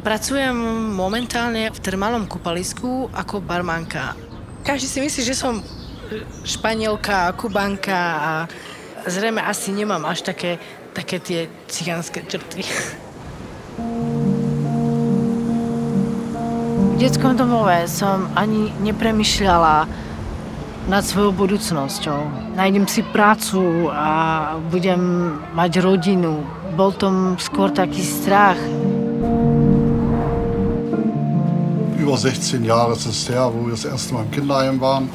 Pracujem momentálne v termálnom kúpalisku ako barmanka. Každý si myslí, že som Španielka, Kubanka a zrejme asi nemám až také tie cigánske črty. V detskom domove som ani nepremýšľala nad svojou budúcnosťou. Nájdem si prácu a budem mať rodinu. Bol to skôr taký strach. Über 16 Jahre ist es her, wo wir das erste Mal im Kinderheim waren.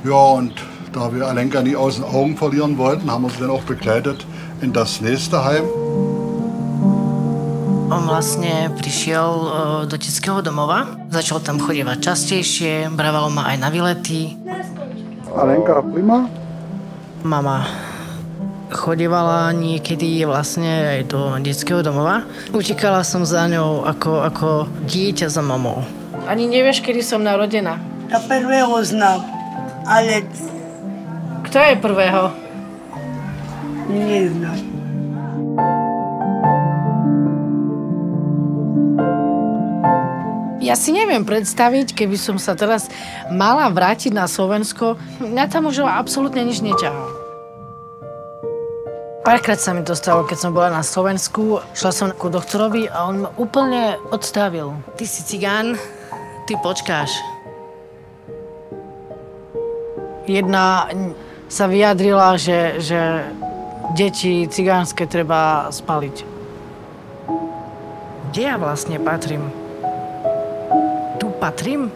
Ja, und da wir Alenka nie aus den Augen verlieren wollten, haben wir sie dann auch begleitet in das nächste Heim. On vlastne prišiel do detského domova, začal tam chodievať častejšie, brával ma aj na výlety. Alenka prima. Mama chodievala niekedy vlastne aj do detského domova. Utekala som za ňou ako dieťa za mamou. Ani nevieš, kedy som narodená. Ja prvého znam, ale... Kto je prvého? Neznam. Ja si neviem predstaviť, keby som sa teraz mala vrátiť na Slovensko. Mňa tam už absolútne nič neťahalo. Párkrát sa mi to stalo, keď som bola na Slovensku. Šla som ku doktorovi a on ma úplne odstavil. Ty si cigán, ty počkáš. Jedna sa vyjadrila, že deti cigánske treba spaliť. Kde ja vlastne patrím? Tu patrím?